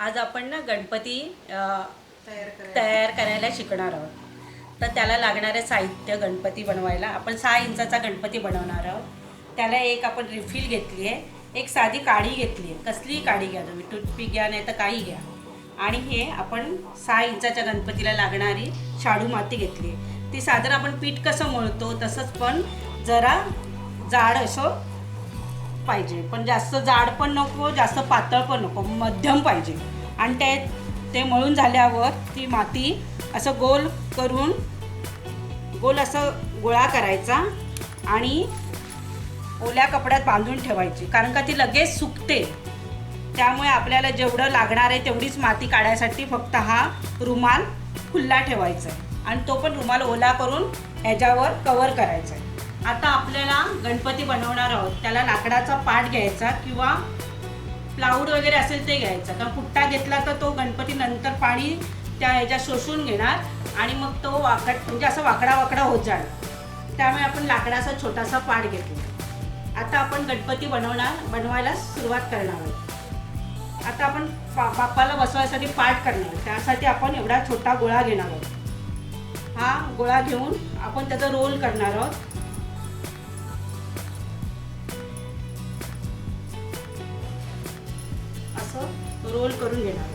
आज आपण ना गणपती तयार करायला शिकणार आहोत। तर त्याला लागणारे साहित्य गणपती बनवायला आपण 6 इंचाचा गणपती बनवणार आहोत। त्याला एक आपण रिफिल घेतली आहे, एक साधी काडी घेतली आहे, कसलीही काडी घ्या तुम्ही, टूथपिक घ्या नाही तर काही घ्या। आणि हे आपण 6 इंचाच्या गणपतीला लागणारी शाडू माती घेतली आहे। ती साधारण आपण पीठ कसं मळतो तसंच पण जरा जाड असं पाहिजे, पण जास्त जाड पण नको जास्त पातळ पण नको, मध्यम पाहिजे। आणि ते मळून झाल्यावर ती माती असं गोल करून गोल असं गोळा करायचा आणि ओल्या कपड्यात बांधून ठेवायची, कारण का ती लगेच सुकते। त्यामुळे आपल्याला जेवढं लागणार आहे तेवढीच माती काढायसाठी फक्त हा रुमाल खुल्ला ठेवायचा आहे आणि तो पण रुमाल ओला करून ह्याच्यावर कवर करायचा आहे। आता आपल्याला गणपती बनवणार आहोत, त्याला लाकडाचा पाट घ्यायचा किंवा प्लाऊड वगैरे असेल ते घ्यायचा, कारण पुट्टा घेतला तर तो गणपती नंतर पाणी त्या ह्याच्यात शोषून घेणार आणि मग तो म्हणजे असं वाकडा वाकडा होत जाणार। त्यामुळे आपण लाकडाचा छोटासा पाट घेतो। आता आपण गणपती बनवायला सुरुवात करणार आहोत। आता आपण बाप्पाला बसवायसाठी पाट करणार, त्यासाठी आपण एवढा छोटा गोळा घेणार आहोत। हा गोळा घेऊन आपण त्याचा रोल करणार आहोत। रोल करून घेणार,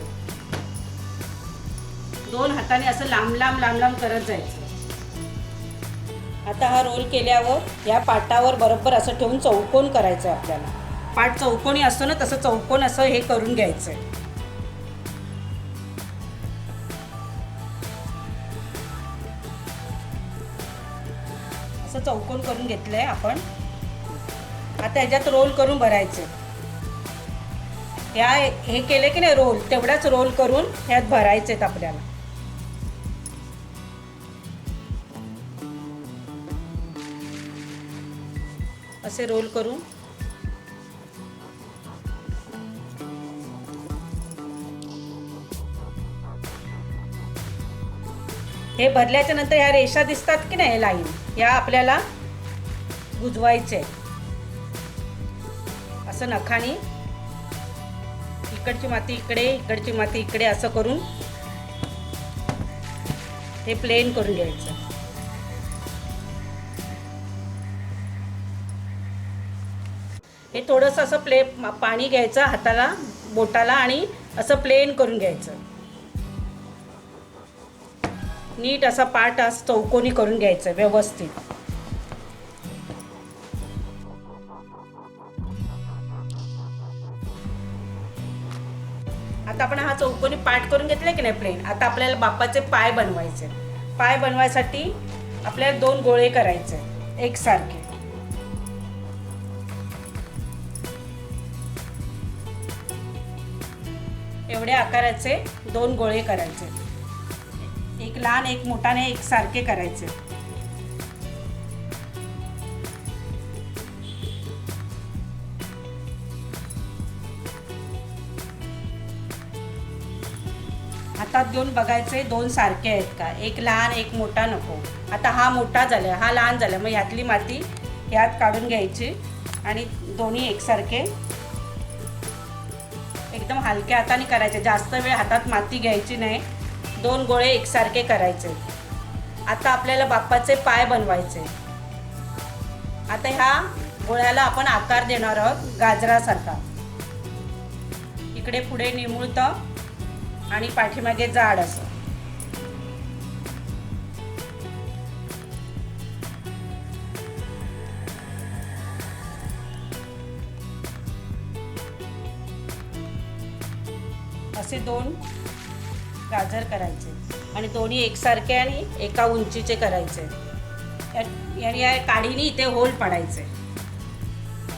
दोन हाताने असं लांब लांब लांब लांब करत जायचं। आता हा रोल केल्यावर या पाटावर बरोबर असं ठेवून चौकोन करायचं आहे आपल्याला। पाट चौकोनी असतो ना तसं चौकोन असं हे करून घ्यायचं आहे। असं चौकोन करून घेतलंय आपण। आता ह्याच्यात रोल करून भरायचं। हे केले की नाही रोल, तेवढाच रोल करून ह्यात भरायचे आहेत आपल्याला। असे रोल करून हे भरल्याच्या नंतर ह्या रेषा दिसतात की नाही लाईन, या आपल्याला गुजवायचे। असं नखानी इकडची माती इकडे इकडची माती इकडे असं करून हे प्लेन करून घ्यायचं। हे थोडंसं असं पाणी घ्यायचं हाताला बोटाला आणि असं प्लेन करून घ्यायचं। नीट असा पाट असं चौकोनी करून घ्यायचं व्यवस्थित। आता आपण हा चौकोनी पाट करून घेतला की नाही प्लेन। आता आपल्याला बाप्पाचे पाय बनवायचे। पाय बनवायसाठी आपल्याला 2 गोळे करायचे एकसारखे। एवढ्या आकाराचे 2 गोळे करायचे, एक लहान एक मोठाने एकसारखे करायचे। हातात घेऊन बघायचे 2 सारखे आहेत का, एक लहान एक मोठा नको। आता हा मोठा झाला हा लहान झाला, मग ह्यातली माती ह्यात काढून घ्यायची आणि दोन्ही एकसारखे एकदम हलक्या हाताने करायचे, जास्त वेळ हातात माती घ्यायची नाही। 2 गोळे एकसारखे करायचे। आता आपल्याला बाप्पाचे पाय बनवायचे। आता ह्या गोळ्याला आपण आकार देणार आहोत गाजरासारखा, इकडे पुढे निमुळतं आणि पाठीमागे जाड असं। असे 2 गाजर करायचे आणि दोन्ही एकसारखे आणि एका उंचीचे करायचे। आणि या काडीने इथे होल पाडायचे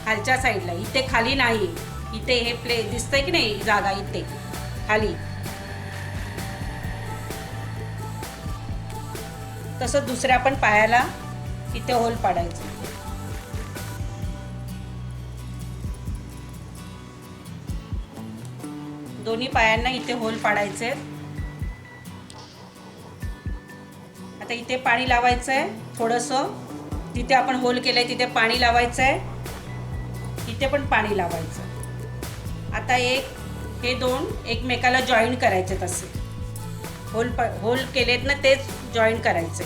खालच्या साईडला, इथे खाली नाही, इथे हे प्ले दिसतंय की नाही जागा इथे खाली। तसं दुसऱ्या पण पायाला इथे होल पाडायचं। दोन्ही पायांना इथे होल पाडायचे। आता इथे पाणी लावायचं आहे थोडंसं, जिथे आपण होल केलंय तिथे पाणी लावायचं आहे, इथे पण पाणी लावायचं। आता एक हे दोन एकमेकाला जॉईन करायचे, तसे होल केलेत ना तेच जॉईन करायचे.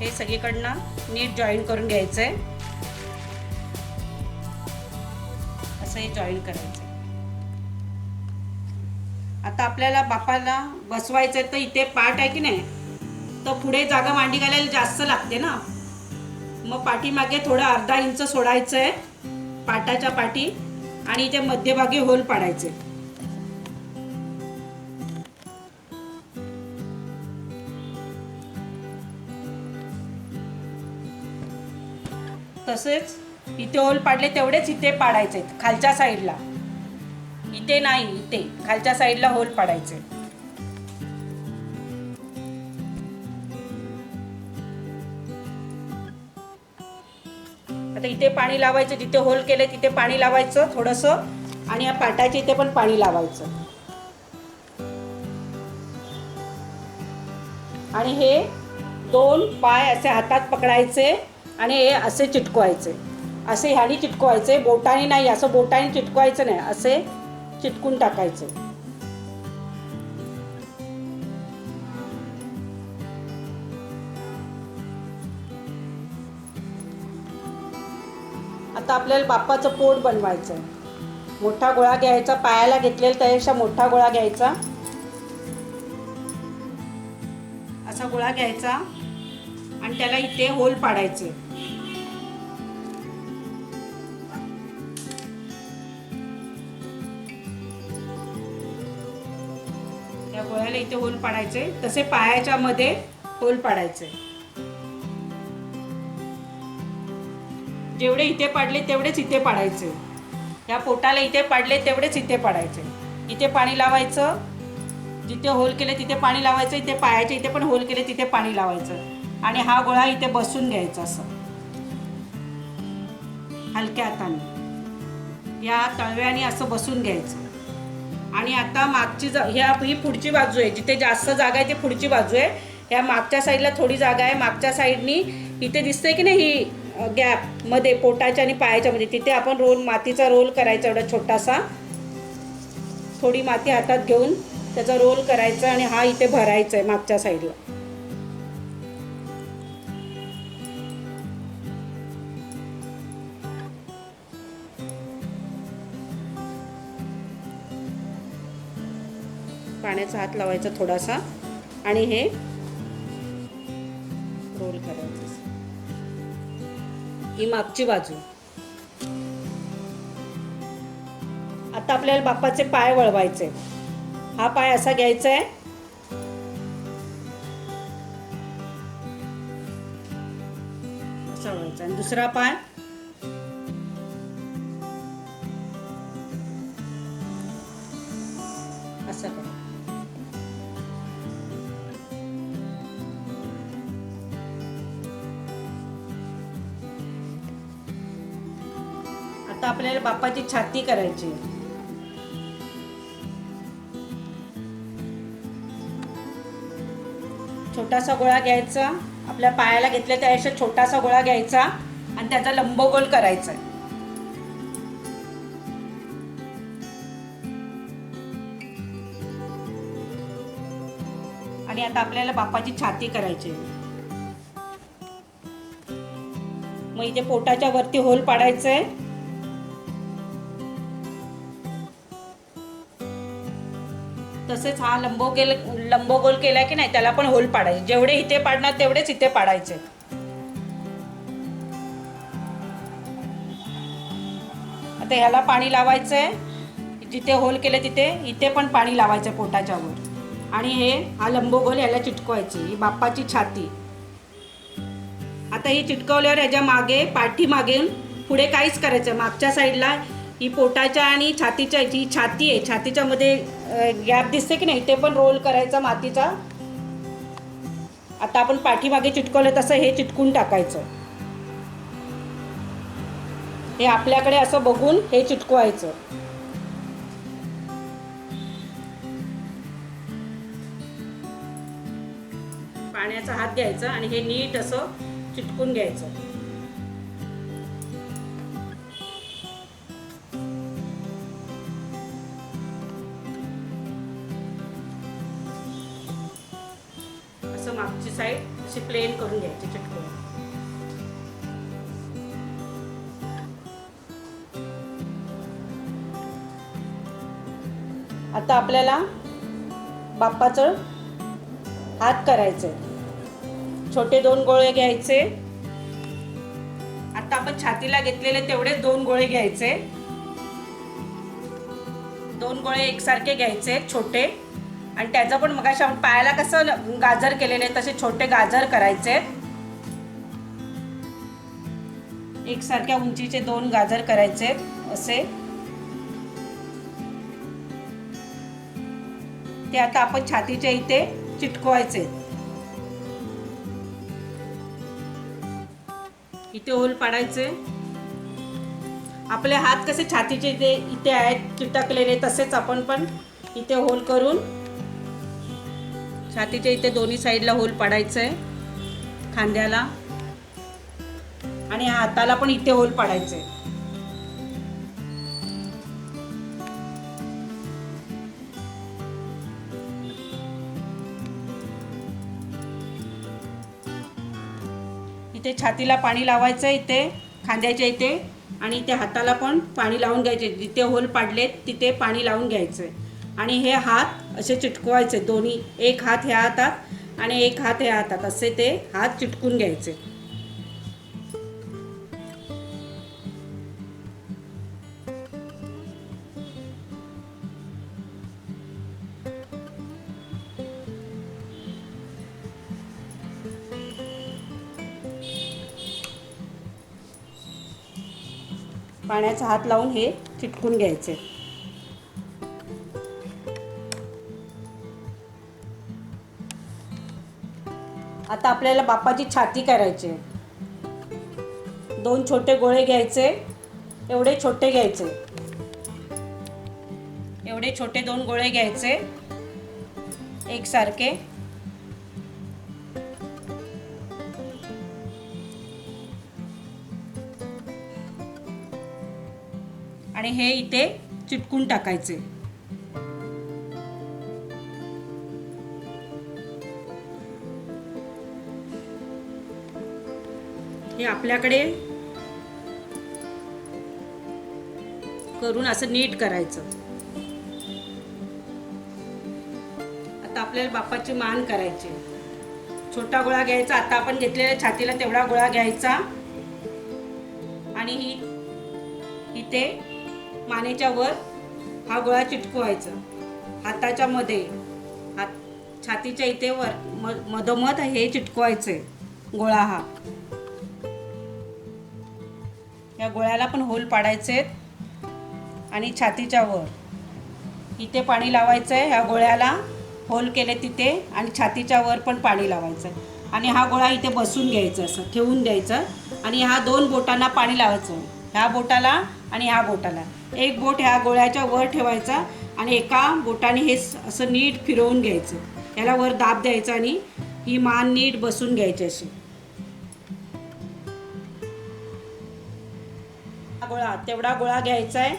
हे सगळीकडनं नीट जॉईन करून घ्यायचे. असं हे जॉईन करायचं. आता आपल्याला बाप्पाला बसवायचं तर इथे पाठ आहे की नाही, तर पुढे जागा मांडी घालायला जास्त लागते ना, मग पाठीमागे थोडं अर्धा इंच सोडायचं आहे पाटाच्या पाठी आणि इथे मध्यभागी होल पाडायचे. तसेच इथे होल पाडले तेवढेच इथे पाडायचे खालच्या साईडला, इथे नाही, इथे खालच्या साईडला होल पाडायचे. आता इथे पाणी लावायचं, जिथे होल केले तिथे पाणी लावायचं थोडंसं आणि या पाटाच्या इथे पण पाणी लावायचं. आणि हे दोन पाय असे हातात पकडायचे आणि हे असे चिटकवायचे, असे ह्यानी चिटकवायचे, बोटाने नाही, असं बोटाने चिटकवायचं नाही, असे चिटकून टाकायचे. आता आपल्याला बाप्पाचं पोट बनवायचं आहे. मोठा गोळा घ्यायचा, पायाला घेतलेला त्यापेक्षा मोठा गोळा घ्यायचा, असा गोळा घ्यायचा आणि त्याला इथे होल पाडायचे. त्या गोळ्याला इथे होल पाडायचे, तसे पायाच्या मध्ये होल पाडायचे. जेवढे इथे पाडले तेवढेच इथे पाडायचे. या पोटाला इथे पाडले तेवढेच इथे पाडायचे. इथे पाणी लावायचं, जिथे होल केले तिथे पाणी लावायचं, इथे पायाच्या इथे पण होल केले तिथे पाणी लावायचं आणि हा गोळा इथे बसून घ्यायचा असं हलक्या हाताने, या तळव्याने असं बसून घ्यायचं. आणि आता मागची ही पुढची बाजू आहे, जिथे जास्त जागा आहे ती पुढची बाजू आहे. ह्या मागच्या साईडला थोडी जागा आहे, मागच्या साईडनी इथे दिसते की नाही ही गॅप मध्ये पोटाच्या आणि पायाच्या मध्ये, तिथे आपण मातीचा रोल करायचा, एवढा छोटासा, थोडी माती हातात घेऊन त्याचा रोल करायचा आणि हा इथे भरायचा आहे मागच्या साईडला. पाण्याचा हात लावायचा थोडासा आणि हे रोल करायचं. ही मागची बाजू. आता आपल्याला बाप्पाचे पाय वळवायचे. हा पाय असा घ्यायचा आहे, असा वळवायचा आणि दुसरा पाय असा करायचा. आता आपल्याला बाप्पाची छाती करायची. छोटासा गोळा घ्यायचा, आपल्या पायाला घेतल्या त्यापेक्षा छोटासा गोळा घ्यायचा आणि त्याचा लंबगोल करायचा. आणि आता आपल्याला बाप्पाची छाती करायची. मग इथे पोटाच्या वरती होल पाडायचंय, तसेच हा लंबगोल केलाय की नाही त्याला पण होल पाडायचे. जेवढे इथे पाडणार तेवढेच इथे पाडायचे. आता ह्याला पाणी लावायचंय, जिथे होल केले तिथे इथे पण पाणी लावायचं पोटाच्या वर आणि हा लंबगोल ह्याला चिटकवायची. ही बाप्पाची छाती. आता ही चिटकवल्यावर ह्याच्या मागे पाठीमागे पुढे काहीच करायचं. मागच्या साईडला ही पोटाच्या आणि छातीच्या, जी छाती आहे छातीच्या मध्ये गॅप दिसते की नाही, ते पण रोल करायचा मातीचा. आता आपण पाठीमागे चिटकवलं तसं हे चिटकून टाकायचं. हे आपल्याकडे असं बघून हे चिटकवायचं. पाण्याचा हात घ्यायचा आणि हे नीट असं चिटकून घ्यायचं. मागची साईड अशी प्लेन करून घ्यायची चिटकून. आता आपल्याला बाप्पाचं हात करायचे. छोटे 2 गोळे घ्यायचे. आता आपण छातीला घेतलेले तेवढेच 2 गोळे घ्यायचे. 2 गोळे एकसारखे घ्यायचे छोटे. आणि त्याचं पण मगाशी आपण पायाला कसं गाजर केलेले तसे छोटे गाजर करायचे. एकसारख्या उंचीचे 2 गाजर करायचे असे. ते आता आपण छातीच्या इथे चिटकवायचे. इथे होल पाडायचे. आपले हात कसे छातीचे इथे आहेत चिटकलेले तसेच आपण पण इथे होल करून छातीच्या इथे दोन्ही साईडला होल पाडायचे. खांद्याला आणि हाताला पण इथे होल पाडायचे. इथे छातीला पाणी लावायचं इथे खांद्याच्या इथे आणि इथे हाताला पण पाणी लावून घ्यायचे. जिथे होल पाडलेत तिथे पाणी लावून घ्यायचे आणि हे हात असे चिटकवायचे दोन्ही. एक हात ह्या हातात आणि एक हात ह्या हातात असे ते हात चिटकून घ्यायचे. पाण्याचा हात लावून हे चिटकून घ्यायचे. आता आपल्याला बाप्पाची छाती करायची. 2 छोटे गोळे घ्यायचे. एवढे छोटे घ्यायचे. एवढे छोटे 2 गोळे घ्यायचे एकसारखे. आणि हे इथे चिटकून टाकायचे. हे आपल्याकडे करून असं नीट करायचं. आता आपल्याला बाप्पाची मान करायची. छोटा गोळा घ्यायचा. आता आपण घेतलेल्या छातीला तेवढा गोळा घ्यायचा आणि इथे मानेच्या वर हा गोळा चिटकवायचा. हाताच्या मध्ये छातीच्या इथे वर मधोमध हे चिटकवायचे गोळा. हा या गोळ्याला पण होल पाडायचे आणि छातीच्या वर इथे पाणी लावायचं आहे. ह्या गोळ्याला होल केले तिथे आणि छातीच्या वर पण पाणी लावायचं आणि हा गोळा इथे बसून घ्यायचा असं ठेवून द्यायचं आणि ह्या 2 बोटांना पाणी लावायचं. ह्या बोटाला आणि ह्या बोटाला. एक बोट ह्या गोळ्याच्या वर ठेवायचा आणि एका बोटाने हे असं नीट फिरवून घ्यायचं. याला वर दाब द्यायचा आणि ही मान नीट बसून घ्यायची अशी. गोळा तेवढा गोळा घ्यायचा आहे.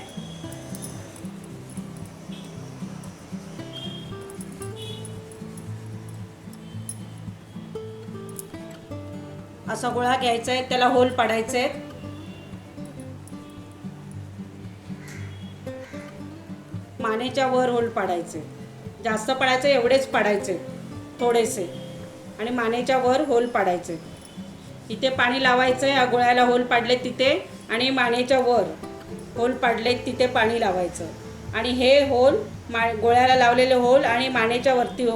असा गोळा घ्यायचा आहे. त्याला होल पाडायचे आहेत. मानेच्या वर होल पाडायचे. जास्त पाडायचे एवढेच पाडायचे थोडेसे आणि मानेच्या वर होल पाडायचे. इथे पाणी लावायचं आहे. या गोळ्याला होल पाडले तिथे आणि मानेच्या वर होल पाडले तिथे पाणी लावायचं आणि हे होल गोळ्याला लावलेले होल आणि मानेच्या वरती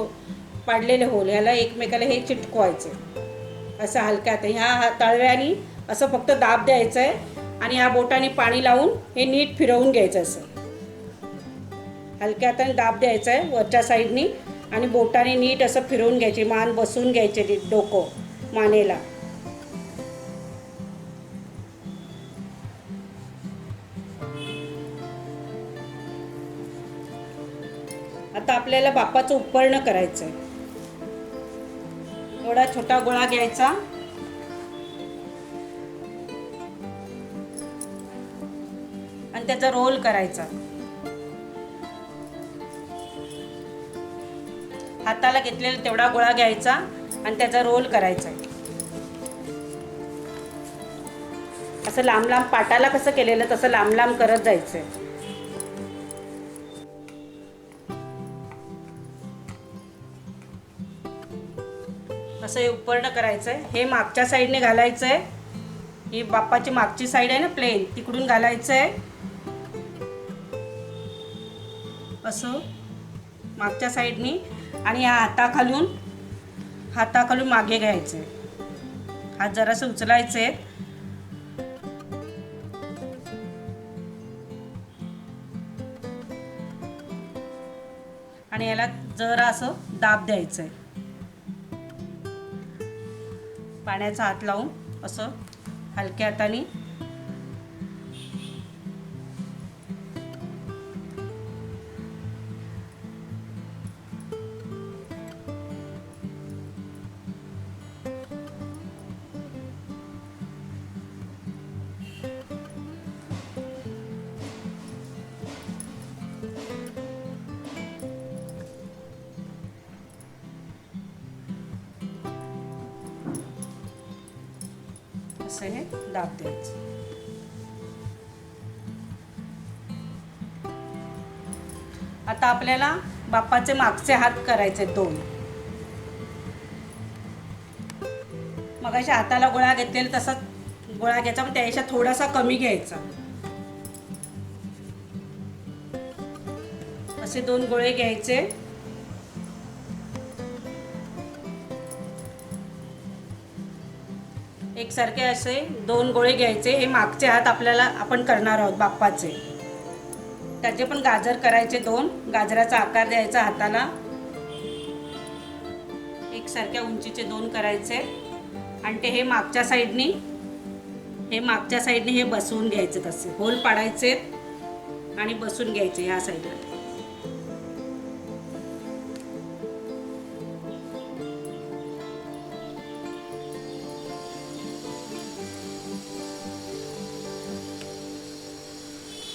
पाडलेले होल याला एकमेकाला हे चिटकवायचं असं हलक्यात. ह्या तळव्यानी असं फक्त दाब द्यायचं आहे आणि ह्या बोटाने पाणी लावून हे नीट फिरवून घ्यायचं. असं हलक्या हाताने दाब द्यायचा आहे वरच्या साईडनी आणि बोटाने नीट असं फिरवून घ्यायची. मान बसून घ्यायचे डोकं मानेला. आता आपल्याला बाप्पाचं उपकरण करायचं आहे. एवढा छोटा गोळा घ्यायचा आणि त्याचा रोल करायचा. हाताला घेतलेला तेवढा गोळा घ्यायचा आणि त्याचा रोल करायचा आहे. असं लांब लांब पाटाला कसं केलेलं तसं लांब लांब करत जायचं आहे. असं हे उपरनं करायचं आहे. हे मागच्या साईडने घालायचं आहे. ही बाप्पाची मागची साईड आहे ना प्लेन, तिकडून घालायचं आहे. असं मागच्या साईडनी आणि या हाताखालून मागे घ्यायचं आहे. हात जरासं उचलायचे आहेत. आणि याला जरा असं दाब द्यायचं आहे. पाण्याचा हात लावून असं हलक्या हाताने असं हे दाब द्यायचं. आता आपल्याला बाप्पाचे मागचे हात करायचे 2. मगाशी हाताला गोळा घेतलेला तसाच गोळा घ्यायचा, पण त्यापेक्षा थोडासा कमी घ्यायचा. असे 2 गोळे घ्यायचे. एकसारखे असे 2 गोळे घ्यायचे. हे मागचे हात आपण करणार आहोत बाप्पाचे. त्याचे पण गाजर करायचे 2. गाजराचा आकार द्यायचा हाताला. एकसारख्या उंचीचे 2 करायचे आणि ते हे मागच्या साईडनी हे बसवून घ्यायचे. तसे होल पाडायचे आणि बसून घ्यायचे ह्या साईडला.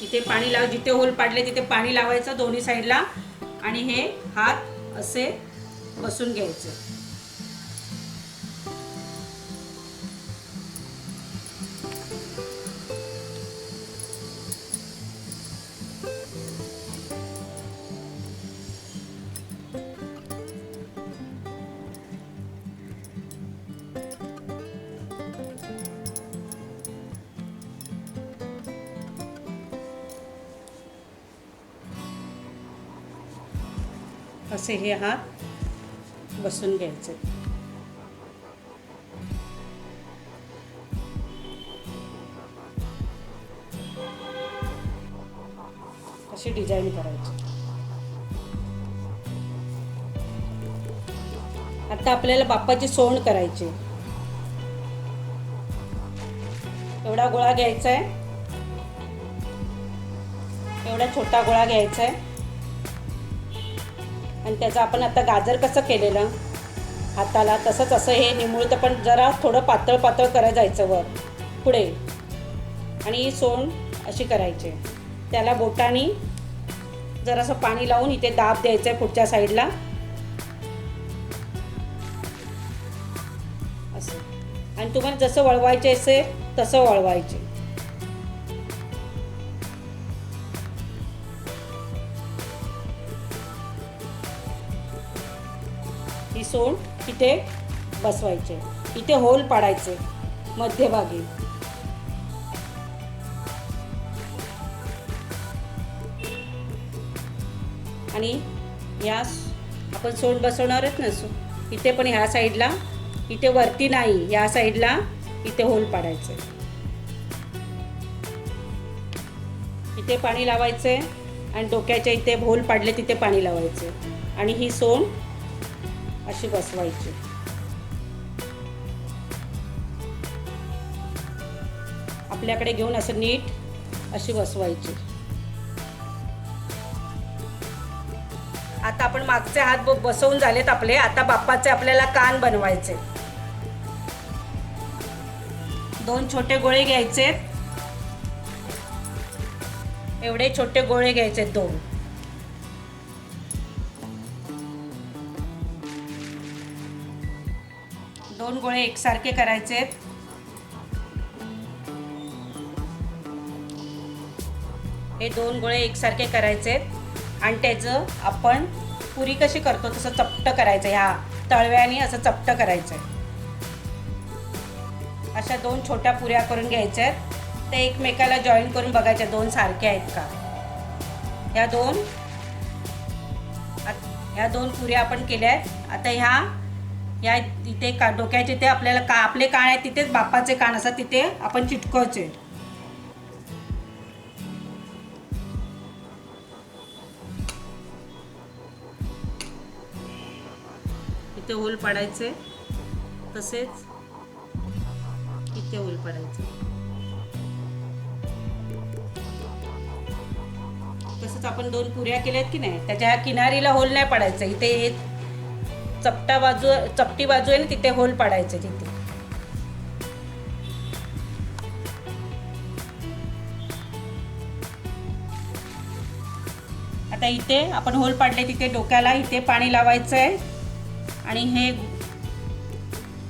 इथे पाणी लाव, जिथे होल पाडले तिथे पाणी लावायचं दोन्ही साईडला आणि हे हात असे बसून घ्यायचे. असे हे हात बसून घ्यायचे. अशी डिझाईन करायची. आता आपल्याला बाप्पाची सोंड करायची. एवढा गोळा घ्यायचा आहे. एवढा छोटा गोळा घ्यायचा आहे आणि त्याचं आपण आता गाजर कसं केलेलं हाताला तसंच असं हे निमुळतं, पण जरा थोडं पातळ पातळ करत जायचं वर पुढे आणि ही सोंड अशी करायची. त्याला बोटाने जरासं पाणी लावून इथे दाब द्यायचं आहे पुढच्या साईडला असं. आणि तुम्हाला जसं वळवायचे असेल तसं वळवायचे. ही सोंड इथे बसवायचे. इथे होल पाडायचे मध्यभागी. आणि या आपण सोंड बसवणार आहेत ना, इथे पण ह्या साईडला, इथे वरती नाही, या साईडला इथे होल पाडायचे. इथे पाणी लावायचे आणि डोक्याच्या इथे होल पाडले तिथे पाणी लावायचे आणि ही सोंड अशी बसवायची. आपल्याकडे घेऊन असं नीट अशी बसवायची. आता आपण मागचे हात बसवून झालेत आपले. आता बाप्पाचे आपल्याला कान बनवायचे. 2 छोटे गोळे घ्यायचे. एवढे छोटे गोळे घ्यायचे 2. 2 गोळे एकसारखे करायचे आहेत. हे 2 गोळे एकसारखे करायचे आहेत आणि त्याचं आपण पुरी कशी करतो तसं चपटं करायचं. ह्या तळव्याने असं चपटं करायचं आहे. अशा 2 छोट्या पुऱ्या करून घ्यायच्या आहेत. ते एकमेकाला जॉईन करून बघायच्या 2 सारख्या आहेत का. ह्या 2 पुऱ्या आपण केल्या आहेत. आता ह्या इथे डोक्याचे ते आपल्याला आपले कान आहेत तिथेच बाप्पाचे कान असतात तिथे आपण चिटकवायचे. इथे होल पाडायचे, तसेच इथे होल पाडायचे. तसंच आपण 2 पुऱ्या केल्यात की नाही त्याच्या किनारीला होल नाही पाडायचं. इथे चपटी बाजू आहे ना तिथे होल पाडायचे तिथे. आता इथे आपण होल पाडले तिथे डोक्याला इथे पाणी लावायचं आहे आणि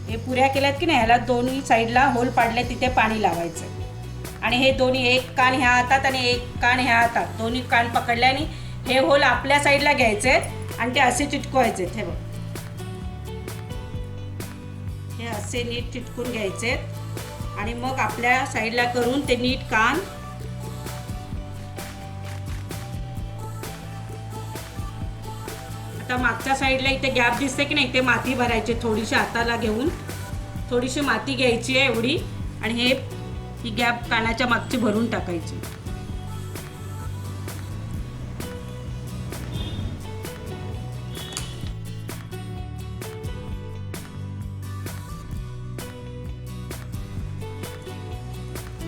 हे पुऱ्या केल्यात की नाही ह्याला दोन्ही साईडला होल पाडले तिथे पाणी लावायचं आहे. आणि हे दोन्ही एक कान ह्या हातात आणि एक कान ह्या हातात दोन्ही कान पकडल्याने हे होल आपल्या साईडला घ्यायचे आणि ते असे चिटकवायचे. हे बघ हे असे नीट चिटकून घ्यायचे आणि मग आपल्या साईडला करून ते नीट कान आता मागच्या साईडला इथे गॅप दिसते की नाही ते माती भरायचे. थोडीशी हाताला घेऊन थोडीशी माती घ्यायची आहे एवढी आणि ही गॅप कानाच्या मागची भरून टाकायची.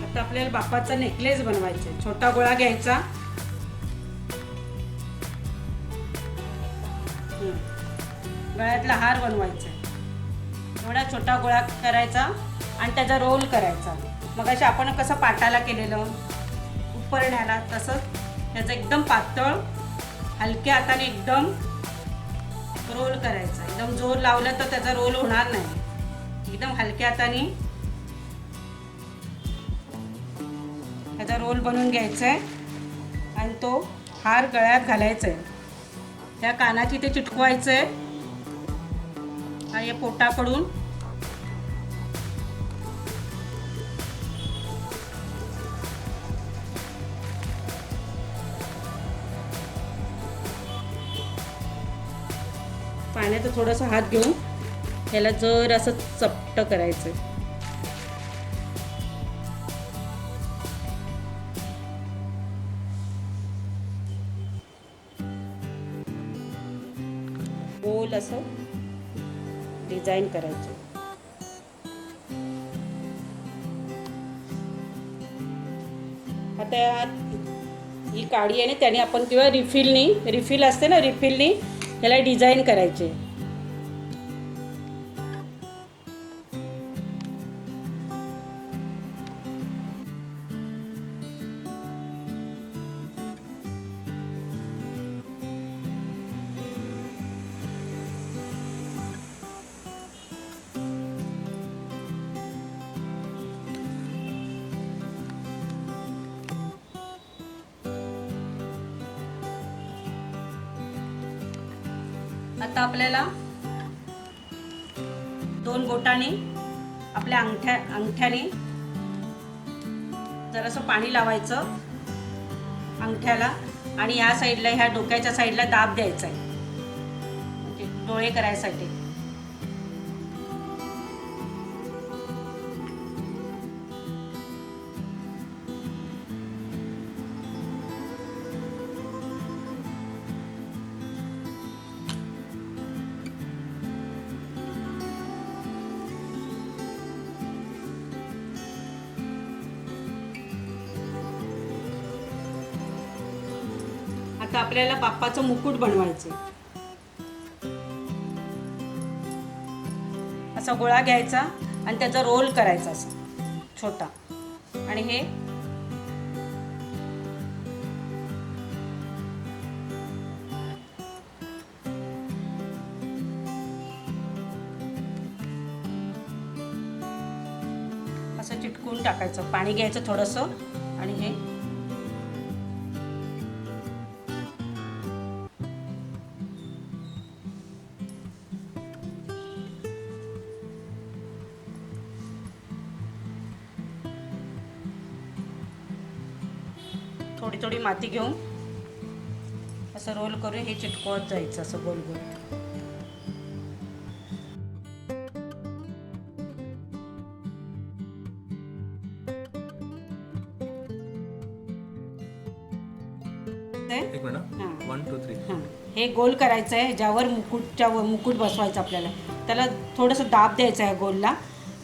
आता आपल्याला बाप्पाचा नेकलेस बनवायचा. छोटा गोळा घ्यायचा, गळ्यातला हार बनवायचा. एवढा छोटा गोळा करायचा आणि त्याचा रोल करायचा. मग अशा आपण कसं पाटाला केलेलं उपरण्याला तसंच त्याचं एकदम पातळ हलक्या हाताने एकदम रोल करायचा. एकदम जोर लावलं तर त्याचा रोल होणार नाही. एकदम हलक्या हाताने त्याचा रोल बनवून घ्यायचा आहे आणि तो हार गळ्यात घालायचा आहे. त्या कानाची ते चिटकवायचं आहे आणि पोटाकडून पाण्याचं थोडंसं हात घेऊन याला जर असं चपटं करायचं. गोल असं डिझाईन करायचं. आता ही काडी आहे ना त्याने आपण किंवा रिफिल असते ना रिफिलनी याला डिझाईन करायचे. आता आपल्याला 2 बोटाने आपल्या अंगठ्याने जरासं पाणी लावायचं अंगठ्याला आणि या साईडला ह्या डोक्याच्या साईडला दाब द्यायचा आहे म्हणजे डोळे करायसाठी. आता आपल्याला बाप्पाचं मुकुट बनवायचं. असा गोळा घ्यायचा आणि त्याचा रोल करायचा असा छोटा आणि हे असं चिटकून टाकायचं. पाणी घ्यायचं थोडंसं आणि हे थोडी थोडी माती घेऊन असं रोल करून हे चिटकवत जायचं असं गोल गोल. एक मिनिट 1 2 3 हां, हे गोल करायचं आहे. ज्यावर मुकुट बसवायचं आपल्याला, त्याला थोडंसं दाब द्यायचं आहे गोलला.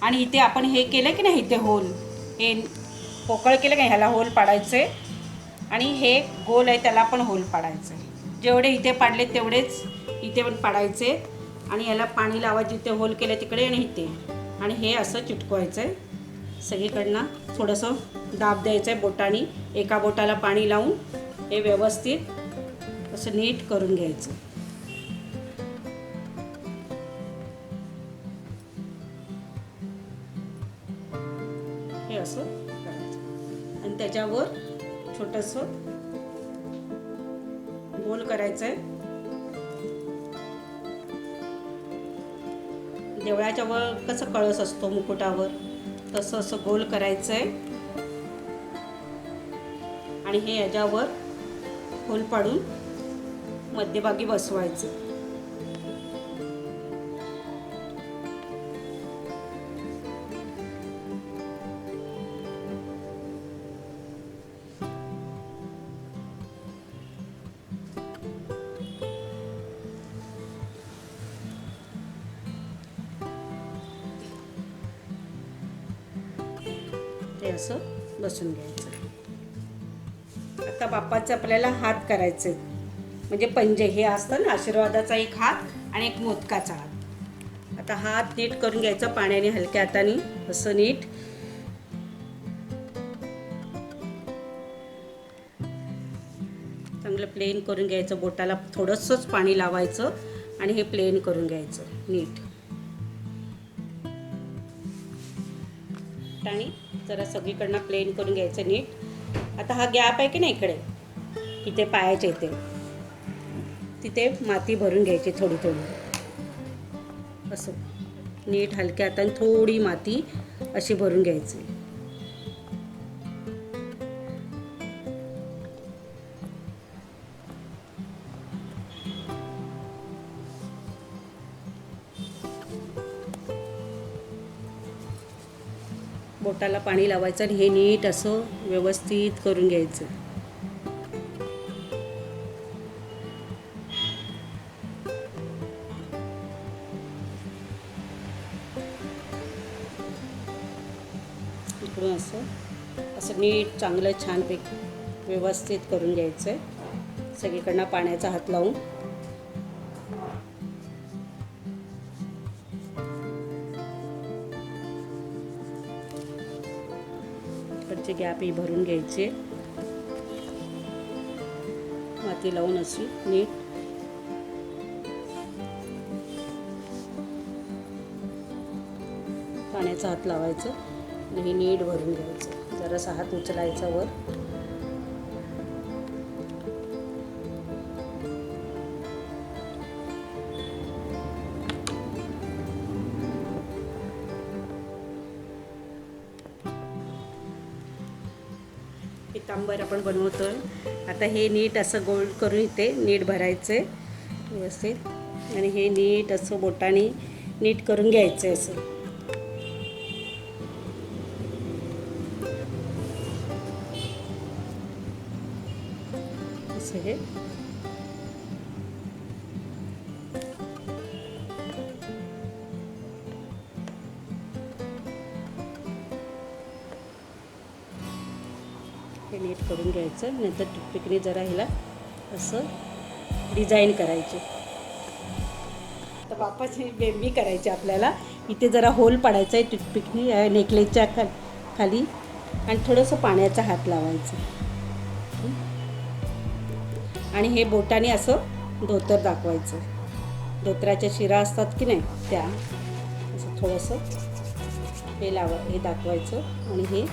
आणि इथे आपण हे केलं की नाही, इथे होल, हे पोकळ केलं की ह्याला होल पाडायचे. आणि हे गोल आहे त्याला पण होल पाडायचे. जेवढे इथे पाडले तेवढेच इथे पण पाडायचे. आणि याला पाणी लावायचं जिथे होल केलं तिकडे आणि इथे. आणि हे असं चिटकवायचं आहे सगळीकडनं. थोडंसं दाब द्यायचं आहे बोटाने. एका बोटाला पाणी लावून हे व्यवस्थित असं नीट करून घ्यायचं. हे असं करायचं आणि त्याच्यावर छोटंसं गोल करायचं आहे. देवळाच्या वर कसं कळस असतो मुकुटावर, तसं असं गोल करायचं आहे. आणि हे याच्यावर होल पाडून मध्यभागी बसवायचं. ते असं बसून घ्यायचं. आता बाप्पाचे आपल्याला हात करायचे, म्हणजे पंजे हे असतं ना, आशीर्वादाचा एक हात आणि एक मोदकाचा हात. आता हात नीट करून घ्यायचा पाण्याने, हलक्या हाताने असं नीट. चांगलं प्लेन करून घ्यायचं. बोटाला थोडंसंच पाणी लावायचं आणि हे प्लेन करून घ्यायचं नीट. आणि जरा सगळीकडनं प्लेन करून घ्यायचं नीट. आता हा गॅप आहे की नाही इकडे, इथे पायाच्या इथे, तिथे माती भरून घ्यायची थोडी थोडी असं नीट हलक्या हाताने थोडी माती अशी भरून घ्यायची. बोटाला पाणी लावायचं आणि हे नीट असं व्यवस्थित करून घ्यायचं. इकडून असं असं नीट चांगलं छानपैकी व्यवस्थित करून घ्यायचं आहे सगळीकडनं पाण्याचा हात लावून. इकडचे गॅप ही भरून घ्यायचे माती लावून अशी नीट. पाण्याचा हात लावायचं आणि हे नीट भरून घ्यायचं. जरासा हात उचलायचा वर. पितांबर आपण बनवतोय. आता हे नीट असं गोल करून इथे नीट भरायचे व्यवस्थित आणि हे नीट असं बोटाने नीट करून घ्यायचं असं. असं हे नीट करून घ्यायचं. नंतर टूथपिकने जरा ह्याला असं डिझाईन करायची. तर बाप्पाची बेंबी करायची आपल्याला. इथे जरा होल पाडायचा आहे टूथपिकने नेकलेसच्या खाली आणि थोडंसं पाण्याचा हात लावायचा आणि हे बोटाने असं धोतर दाखवायचं. धोतराच्या शिरा असतात की नाही त्या असं थोडंसं हे दाखवायचं आणि हे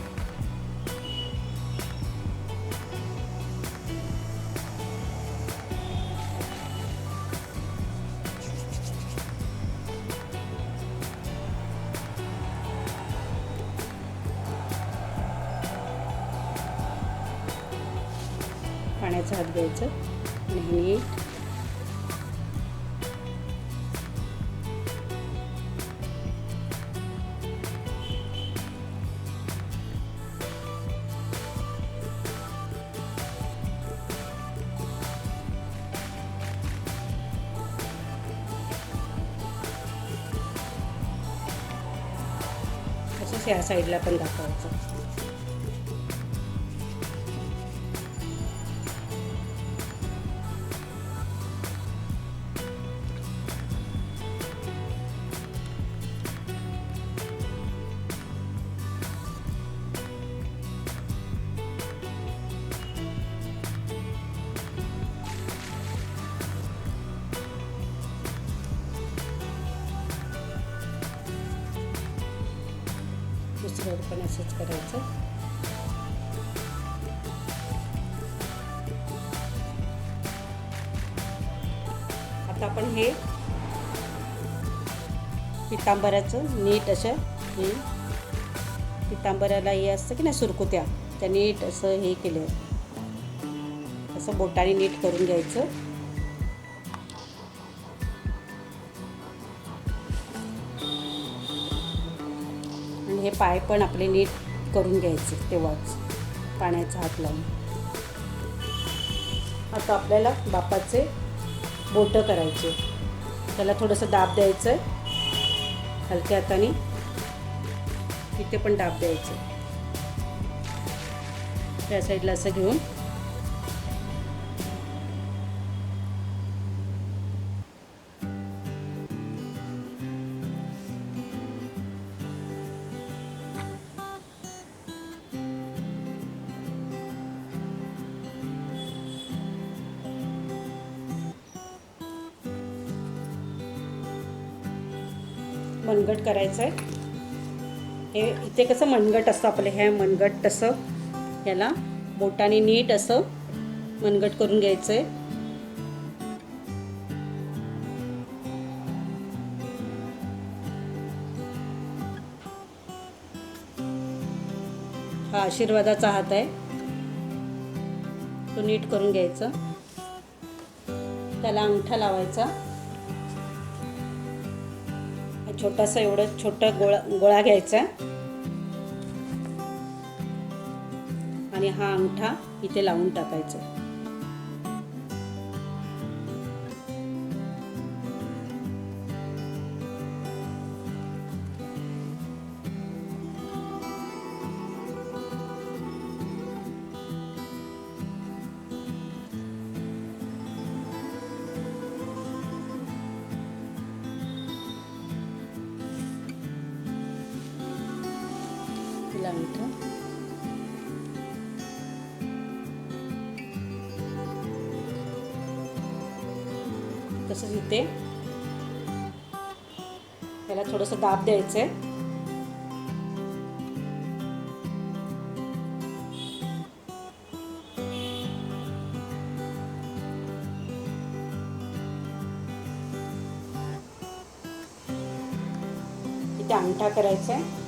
पाण्याचा हात घ्यायचं आणि हे असंच ह्या साईडला पण दाखवायचं. दुसऱ्यावर पण असंच करायचं. आता आपण हे पितांबऱ्याचं नीट असं हे पितांबऱ्याला हे असतं की नाही सुरकुत्या, त्या नीट असं हे केलं, असं बोटाने नीट करून घ्यायचं. आणि हे पाय पण आपले नीट करून घ्यायचे तेव्हाच पाण्याचा हात लावून. आता आपल्याला बापाचे बोटं करायचे. त्याला थोडंसं दाब द्यायचं आहे हलक्या हाताने, इथे पण दाब द्यायचं. त्या साईडला असं घेऊन मनगट करायचं आहे. हे इथे कसं मनगट असतं आपलं, हे मनगट तसं याला बोटाने नीट असं मनगट करून घ्यायचं आहे. हा आशीर्वादाचा हात आहे, तो नीट करून घ्यायचा. त्याला अंगठा लावायचा. छोटासा एवढं छोटा गोळा घ्यायचा आणि हा अंगठा इथे लावून टाकायचा. अंगठा तसंच इथे त्याला थोडंसं दाब द्यायचं आहे. इथे अंगठा करायचा आहे.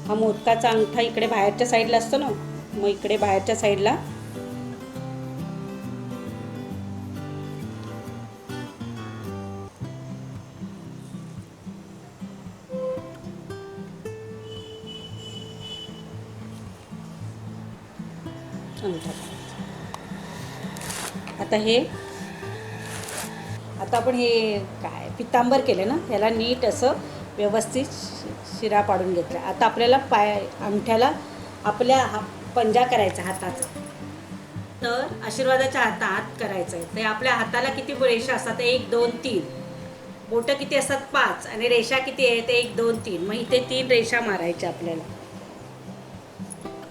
हा मोदकाचा अंगठा इकडे बाहेरच्या साईडला असतो ना, मग इकडे बाहेरच्या साईडला अंगठा. आता आपण हे काय पितांबर केलं ना, त्याला नीट असं व्यवस्थित शिरा पाडून घेतला. आता आपल्याला अंगठ्याला आपल्या पंजा करायचा हाताचा. तर आशीर्वादाच्या हात करायचा आहे. तर आपल्या हाताला किती रेषा असतात? 1 2 3. बोटं किती असतात? 5. आणि रेषा किती आहेत? 1 2 3. मग इथे 3 रेषा मारायच्या आपल्याला.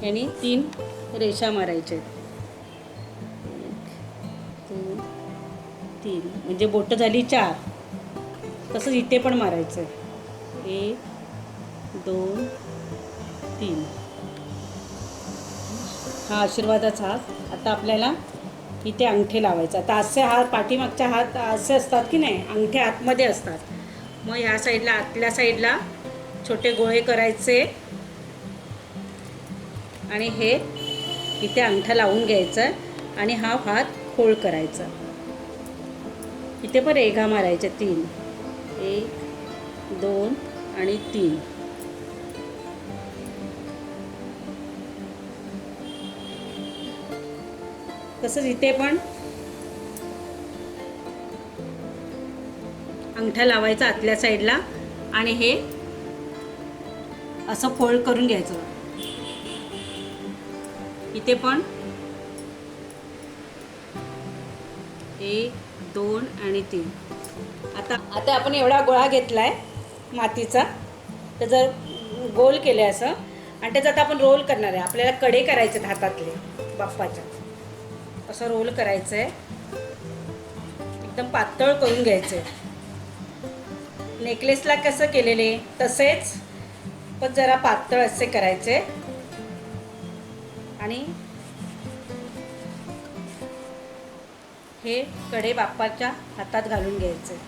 यानी 3 रेषा मारायच्या आहेत. 1 2 3 म्हणजे बोटं झाली 4. तसंच इथे पण मारायचं आहे. 1 2 3. हा आशीर्वादाचा हात. आता आपल्याला इथे अंगठे लावायचे. आता असे हात, पाठीमागच्या हात असे असतात की नाही, अंगठे आतमध्ये असतात. मग ह्या साईडला, आतल्या साईडला छोटे गोळे करायचे आणि हे इथे अंगठा लावून घ्यायचं आणि हा हात फोल्ड करायचा. इथे पण रेघा मारायचे 3. 1 2 आणि 3. तसंच इथे पण अंगठा लावायचा आतल्या साईडला आणि हे असं फोल्ड करून घ्यायचं. इथे पण 1 2 आणि 3. आता आपण एवढा गोळा घेतलाय मातीचा, तर जर गोल केले असं आणि त्याच्यात आपण रोल करणार आहे. आपल्याला कडे करायचे हातातले बाप्पाच्या. असं रोल करायचं आहे, एकदम पातळ करून घ्यायचं आहे. नेकलेसला कसं केलेले तसेच, पण जरा पातळ असे करायचे आणि हे कडे बाप्पाच्या हातात घालून घ्यायचे.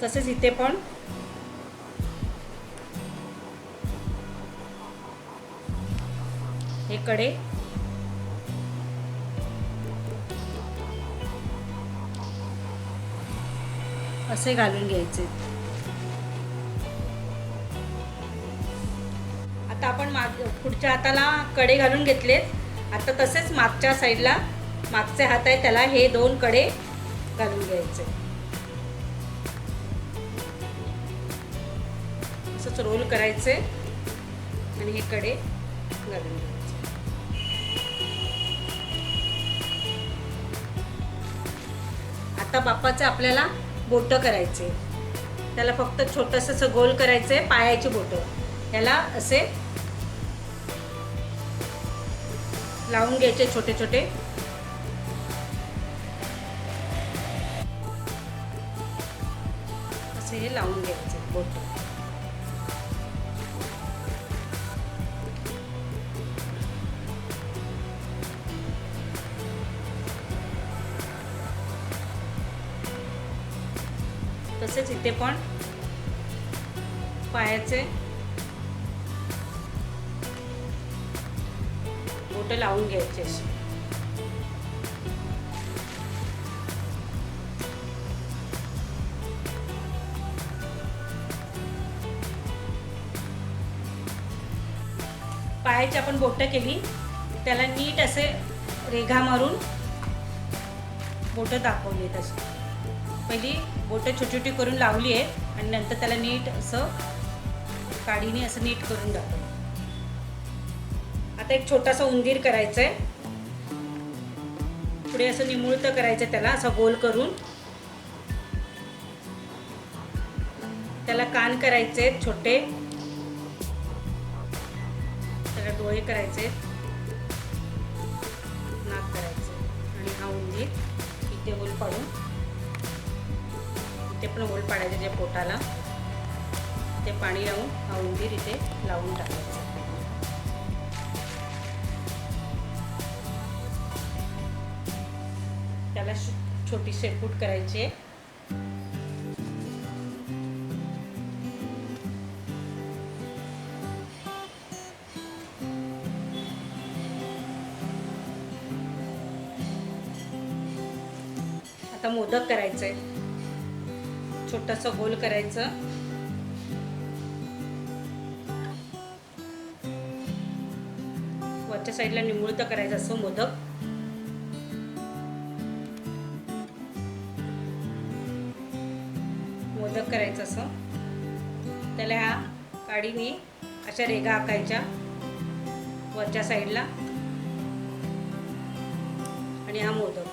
तसेच इथे पण हे कडे असे घालून घ्यायचे. आता आपण पुढच्या हाताला कडे घालून घेतलेत. आता तसेच मागच्या साईडला, मागचे हात आहे त्याला हे 2 कडे घालून घ्यायचे. असंच रोल करायचे आणि हे कडे घालून घ्यायचे. आता बाप्पाचे आपल्याला बोटं करायचे. त्याला फक्त छोटंसं असं गोल करायचे, पायाची बोटं. याला असे लावून घ्यायचे छोटे छोटे. असे हे लावून घ्यायचे बोटं. तसेच इथे पण पायाचे बोटं लावून घ्यायचे असे. पायाची आपण बोटं केली, त्याला नीट असे रेघा मारून बोटं दाखवली आहेत. अशी पहिली बोटं छोटी छोटी करून लावली आहे आणि नंतर त्याला नीट असं काडीने असं नीट करून दाखवलं. आता एक छोटासा उंदीर करायचा आहे. पुढे असं निमुळतं करायचं त्याला, असं गोल करून. त्याला कान करायचे छोटे, त्याला डोळे करायचे, नाक करायचे आणि हा उंदीर इथे होल पाडून, इथे पण होल पाडायचे जे पोटाला, ते पाणी लावून हा उंदीर इथे लावून टाकायचा. त्याला छोटी शेपूट करायची. आता मोदक करायचंय. छोटासा गोल करायचं, वरच्या साईडला निमुळतं करायचं असं मोदक. मोदक करायचं असं. त्याला ह्या काडीने अशा रेघा आखायच्या वरच्या साईडला आणि हा मोदक.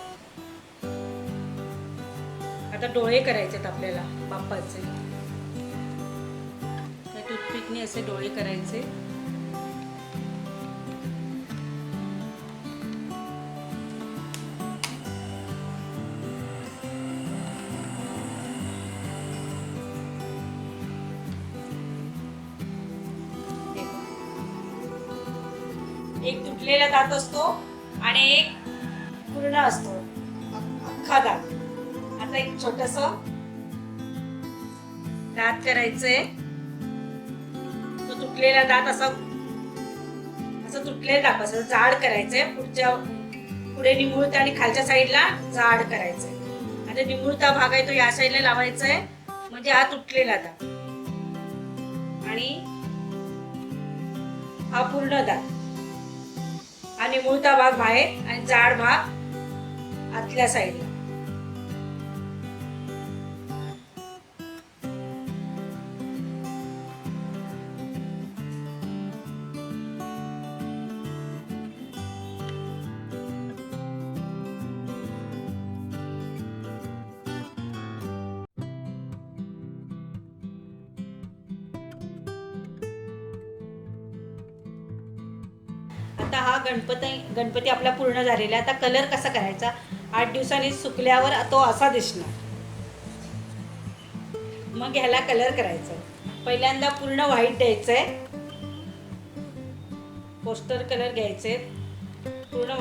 आता डोळे करायचेत आपल्याला बाप्पाचे. त्या टूथपिकने असे डोळे करायचे. एक तुटलेला दात असतो आणि एक पूर्ण असतो अख्खा दात. आता एक छोटस दात करायचंय. तो तुटलेला दात असा असं तुटलेलं दाखवायचं, जाड करायचंय. पुढे निमुळता आणि खालच्या साईडला जाड करायचंय. आता निमुळता भाग आहे तो या साईडला लावायचा आहे, म्हणजे हा तुटलेला दात आणि हा पूर्ण दात. हा निमुळता भाग बाहेर आणि जाड भाग आतल्या साईडला. आता हा गणपती आपला पूर्ण झालेला आहे. आता कलर कसा करायचा? 8 दिवसांनी सुकल्यावर तो असा दिसणार. मग ह्याला कलर करायचा. पहिल्यांदा पूर्ण व्हाईट द्यायचंय. पोस्टर कलर घ्यायचे पूर्ण